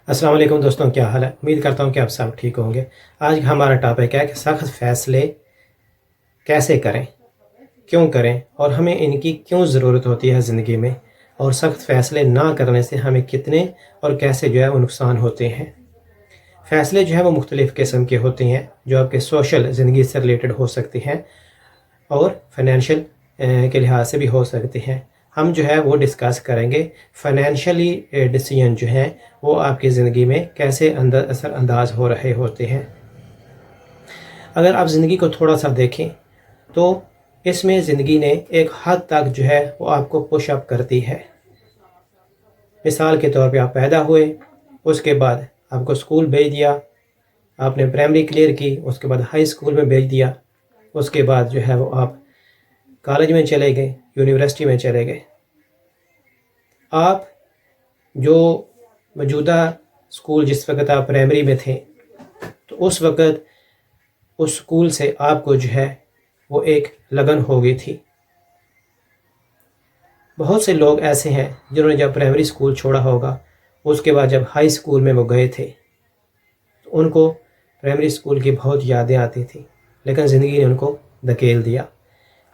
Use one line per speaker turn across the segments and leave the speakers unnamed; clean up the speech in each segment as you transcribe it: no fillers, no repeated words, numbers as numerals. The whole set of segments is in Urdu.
السلام علیکم دوستوں، کیا حال ہے؟ امید کرتا ہوں کہ آپ سب ٹھیک ہوں گے۔ آج ہمارا ٹاپک ہے کہ سخت فیصلے کیسے کریں، کیوں کریں، اور ہمیں ان کی کیوں ضرورت ہوتی ہے زندگی میں، اور سخت فیصلے نہ کرنے سے ہمیں کتنے اور کیسے وہ نقصان ہوتے ہیں۔ فیصلے وہ مختلف قسم کے ہوتے ہیں، جو آپ کے سوشل زندگی سے ریلیٹڈ ہو سکتے ہیں اور فائنینشیل کے لحاظ سے بھی ہو سکتے ہیں۔ ہم وہ ڈسکس کریں گے فائنینشلی ڈیسیجن وہ آپ کی زندگی میں کیسے اثر انداز ہو رہے ہوتے ہیں۔ اگر آپ زندگی کو تھوڑا سا دیکھیں تو اس میں زندگی نے ایک حد تک وہ آپ کو پش اپ کرتی ہے۔ مثال کے طور پہ آپ پیدا ہوئے، اس کے بعد آپ کو سکول بھیج دیا، آپ نے پرائمری کلیئر کی، اس کے بعد ہائی سکول میں بھیج دیا، اس کے بعد وہ آپ کالج میں چلے گئے، یونیورسٹی میں چلے گئے۔ آپ جو موجودہ سکول جس وقت آپ پرائمری میں تھے تو اس وقت اس سکول سے آپ کو وہ ایک لگن ہو گئی تھی۔ بہت سے لوگ ایسے ہیں جنہوں نے جب پرائمری سکول چھوڑا ہوگا، اس کے بعد جب ہائی سکول میں وہ گئے تھے تو ان کو پرائمری سکول کی بہت یادیں آتی تھیں، لیکن زندگی نے ان کو دھکیل دیا۔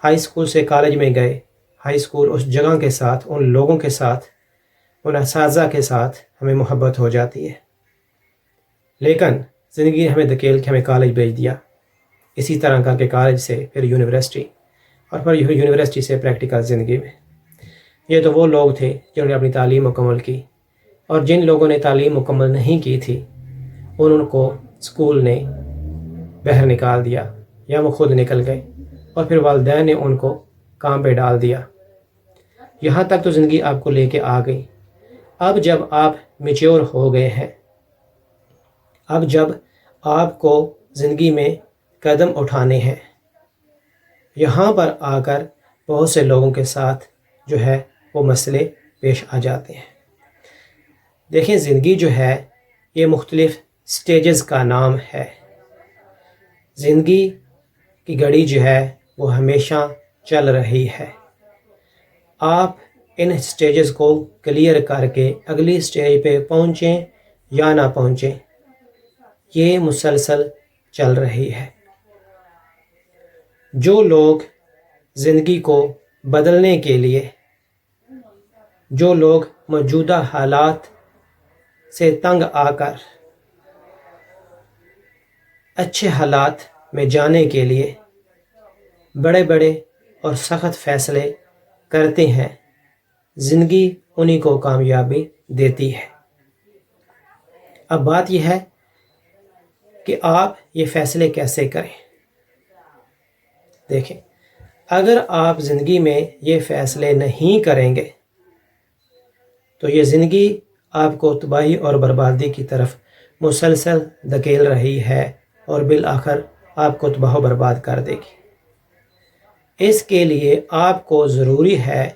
ہائی سکول سے کالج میں گئے، ہائی سکول اس جگہ کے ساتھ، ان لوگوں کے ساتھ، ان اساتذہ کے ساتھ ہمیں محبت ہو جاتی ہے، لیکن زندگی نے ہمیں دھکیل کے ہمیں کالج بھیج دیا۔ اسی طرح کر کے کالج سے پھر یونیورسٹی، اور پھر یونیورسٹی سے پریکٹیکل زندگی میں۔ یہ تو وہ لوگ تھے جنہوں نے اپنی تعلیم مکمل کی، اور جن لوگوں نے تعلیم مکمل نہیں کی تھی ان کو سکول نے باہر نکال دیا، یا وہ خود نکل گئے، اور پھر والدین نے ان کو کام پہ ڈال دیا۔ یہاں تک تو زندگی آپ کو لے کے آ گئی۔ اب جب آپ میچور ہو گئے ہیں، اب جب آپ کو زندگی میں قدم اٹھانے ہیں، یہاں پر آ کر بہت سے لوگوں کے ساتھ وہ مسئلے پیش آ جاتے ہیں۔ دیکھیں، زندگی یہ مختلف سٹیجز کا نام ہے۔ زندگی کی گھڑی وہ ہمیشہ چل رہی ہے۔ آپ ان سٹیجز کو کلیئر کر کے اگلی سٹیج پہ پہنچیں یا نہ پہنچیں، یہ مسلسل چل رہی ہے۔ جو لوگ زندگی کو بدلنے کے لیے، جو لوگ موجودہ حالات سے تنگ آ کر اچھے حالات میں جانے کے لیے بڑے بڑے اور سخت فیصلے کرتے ہیں، زندگی انہی کو کامیابی دیتی ہے۔ اب بات یہ ہے کہ آپ یہ فیصلے کیسے کریں۔ دیکھیں، اگر آپ زندگی میں یہ فیصلے نہیں کریں گے تو یہ زندگی آپ کو تباہی اور بربادی کی طرف مسلسل دھکیل رہی ہے، اور بالآخر آپ کو تباہ و برباد کر دے گی۔ اس کے لیے آپ کو ضروری ہے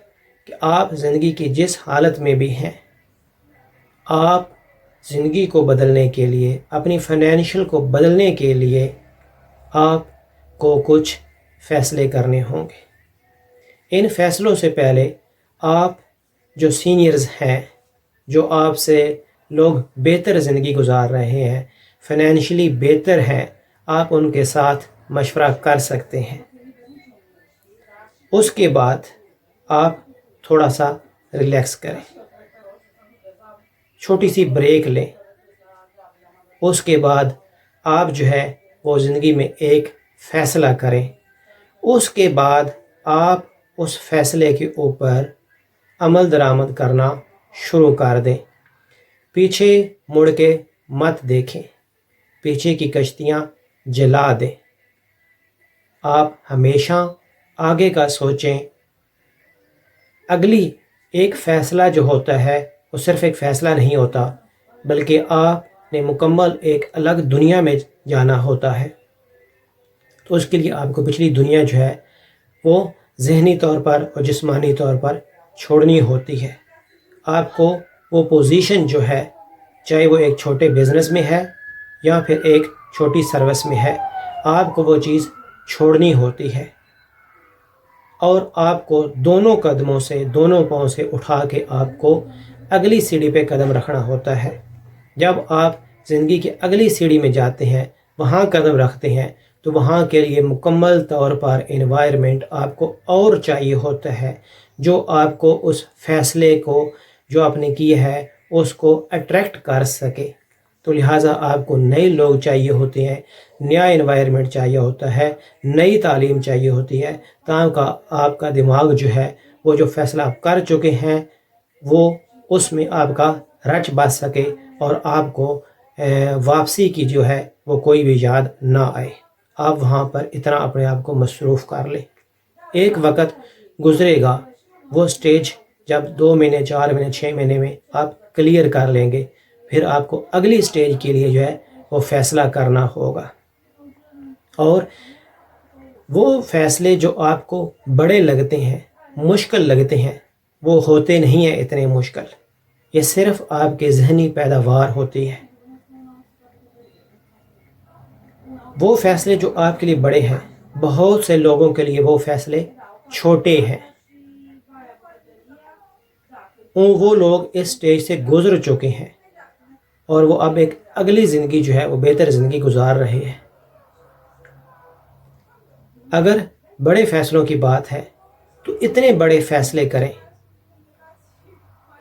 کہ آپ زندگی کی جس حالت میں بھی ہیں، آپ زندگی کو بدلنے کے لیے، اپنی فائنینشیل کو بدلنے کے لیے آپ کو کچھ فیصلے کرنے ہوں گے۔ ان فیصلوں سے پہلے آپ جو سینئرز ہیں، جو آپ سے لوگ بہتر زندگی گزار رہے ہیں، فائنینشلی بہتر ہیں، آپ ان کے ساتھ مشورہ کر سکتے ہیں۔ اس کے بعد آپ تھوڑا سا ریلیکس کریں، چھوٹی سی بریک لیں۔ اس کے بعد آپ وہ زندگی میں ایک فیصلہ کریں۔ اس کے بعد آپ اس فیصلے کے اوپر عمل درآمد کرنا شروع کر دیں۔ پیچھے مڑ کے مت دیکھیں، پیچھے کی کشتیاں جلا دیں۔ آپ ہمیشہ آگے کا سوچیں۔ اگلی ایک فیصلہ جو ہوتا ہے وہ صرف ایک فیصلہ نہیں ہوتا، بلکہ آپ نے مکمل ایک الگ دنیا میں جانا ہوتا ہے۔ تو اس کے لیے آپ کو پچھلی دنیا وہ ذہنی طور پر اور جسمانی طور پر چھوڑنی ہوتی ہے۔ آپ کو وہ پوزیشن چاہے وہ ایک چھوٹے بزنس میں ہے یا پھر ایک چھوٹی سروس میں ہے، آپ کو وہ چیز چھوڑنی ہوتی ہے، اور آپ کو دونوں قدموں سے، دونوں پاؤں سے اٹھا کے آپ کو اگلی سیڑھی پہ قدم رکھنا ہوتا ہے۔ جب آپ زندگی کی اگلی سیڑھی میں جاتے ہیں، وہاں قدم رکھتے ہیں، تو وہاں کے لیے مکمل طور پر انوائرمنٹ آپ کو اور چاہیے ہوتا ہے، جو آپ کو اس فیصلے کو جو آپ نے کی ہے اس کو اٹریکٹ کر سکے۔ تو لہٰذا آپ کو نئے لوگ چاہیے ہوتے ہیں، نیا انوائرمنٹ چاہیے ہوتا ہے، نئی تعلیم چاہیے ہوتی ہے، تاکہ آپ کا دماغ جو ہے وہ جو فیصلہ آپ کر چکے ہیں وہ اس میں آپ کا رچ بس سکے اور آپ کو واپسی کی جو ہے وہ کوئی بھی یاد نہ آئے۔ آپ وہاں پر اتنا اپنے آپ کو مصروف کر لیں۔ ایک وقت گزرے گا، وہ سٹیج جب 2 مہینے 4 مہینے 6 مہینے میں آپ کلیئر کر لیں گے، پھر آپ کو اگلی سٹیج کے لیے جو ہے وہ فیصلہ کرنا ہوگا، اور وہ فیصلے جو آپ کو بڑے لگتے ہیں، مشکل لگتے ہیں، وہ ہوتے نہیں ہیں اتنے مشکل، یہ صرف آپ کے ذہنی پیداوار ہوتی ہے۔ وہ فیصلے جو آپ کے لیے بڑے ہیں، بہت سے لوگوں کے لیے وہ فیصلے چھوٹے ہیں، وہ لوگ اس سٹیج سے گزر چکے ہیں اور وہ اب ایک اگلی زندگی جو ہے وہ بہتر زندگی گزار رہے ہیں۔ اگر بڑے فیصلوں کی بات ہے تو اتنے بڑے فیصلے کریں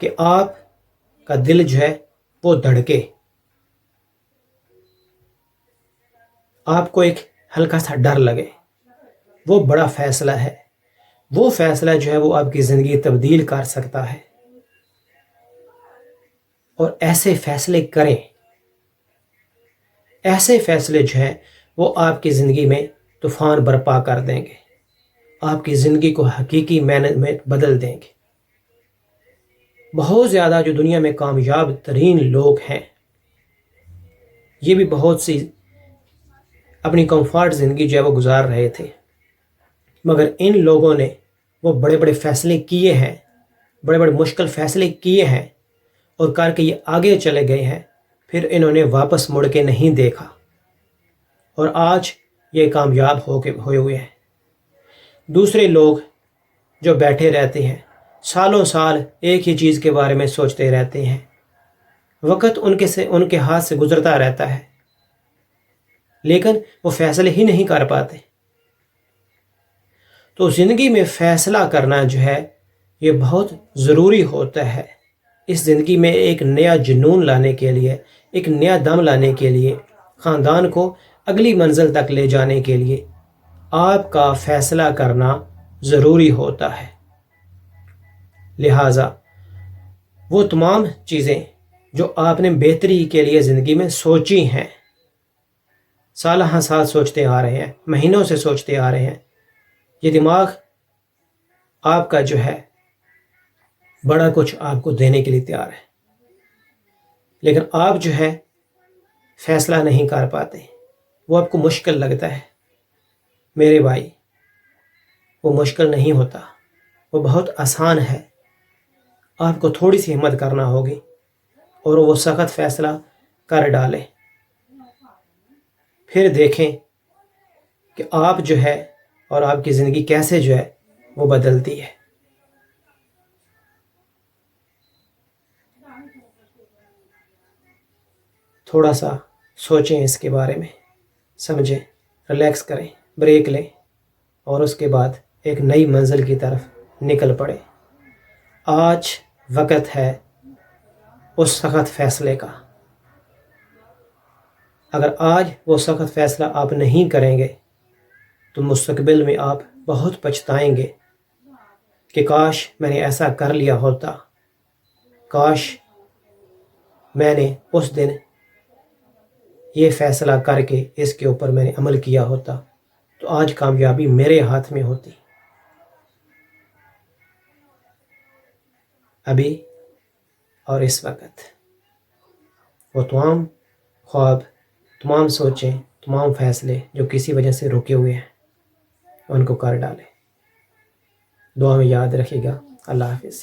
کہ آپ کا دل جو ہے وہ دھڑکے، آپ کو ایک ہلکا سا ڈر لگے۔ وہ بڑا فیصلہ ہے، وہ فیصلہ جو ہے وہ آپ کی زندگی تبدیل کر سکتا ہے، اور ایسے فیصلے کریں۔ ایسے فیصلے جو ہیں وہ آپ کی زندگی میں طوفان برپا کر دیں گے، آپ کی زندگی کو حقیقی معنی میں بدل دیں گے۔ بہت زیادہ جو دنیا میں کامیاب ترین لوگ ہیں، یہ بھی بہت سی اپنی کمفرٹ زندگی جو ہے وہ گزار رہے تھے، مگر ان لوگوں نے وہ بڑے بڑے فیصلے کیے ہیں، بڑے بڑے مشکل فیصلے کیے ہیں، اور کر کے یہ آگے چلے گئے ہیں، پھر انہوں نے واپس مڑ کے نہیں دیکھا، اور آج یہ کامیاب ہوئے ہوئے ہیں۔ دوسرے لوگ جو بیٹھے رہتے ہیں، سالوں سال ایک ہی چیز کے بارے میں سوچتے رہتے ہیں، وقت ان کے ہاتھ سے گزرتا رہتا ہے، لیکن وہ فیصلے ہی نہیں کر پاتے۔ تو زندگی میں فیصلہ کرنا جو ہے یہ بہت ضروری ہوتا ہے۔ اس زندگی میں ایک نیا جنون لانے کے لیے، ایک نیا دم لانے کے لیے، خاندان کو اگلی منزل تک لے جانے کے لیے آپ کا فیصلہ کرنا ضروری ہوتا ہے۔ لہٰذا وہ تمام چیزیں جو آپ نے بہتری کے لیے زندگی میں سوچی ہیں، سالہ ہاں سال سوچتے آ رہے ہیں، مہینوں سے سوچتے آ رہے ہیں، یہ دماغ آپ کا جو ہے بڑا کچھ آپ کو دینے کے لیے تیار ہے، لیکن آپ جو ہے فیصلہ نہیں کر پاتے، وہ آپ کو مشکل لگتا ہے۔ میرے بھائی، وہ مشکل نہیں ہوتا، وہ بہت آسان ہے۔ آپ کو تھوڑی سی ہمت کرنا ہوگی اور وہ سخت فیصلہ کر ڈالیں، پھر دیکھیں کہ آپ جو ہے اور آپ کی زندگی کیسے جو ہے وہ بدلتی ہے۔ تھوڑا سا سوچیں اس کے بارے میں، سمجھیں، ریلیکس کریں، بریک لیں، اور اس کے بعد ایک نئی منزل کی طرف نکل پڑیں۔ آج وقت ہے اس سخت فیصلے کا۔ اگر آج وہ سخت فیصلہ آپ نہیں کریں گے تو مستقبل میں آپ بہت پچھتائیں گے کہ کاش میں نے ایسا کر لیا ہوتا، کاش میں نے اس دن یہ فیصلہ کر کے اس کے اوپر میں نے عمل کیا ہوتا تو آج کامیابی میرے ہاتھ میں ہوتی۔ ابھی اور اس وقت وہ تمام خواب، تمام سوچیں، تمام فیصلے جو کسی وجہ سے رکے ہوئے ہیں ان کو کر ڈالیں۔ دعا میں یاد رکھیے گا۔ اللہ حافظ۔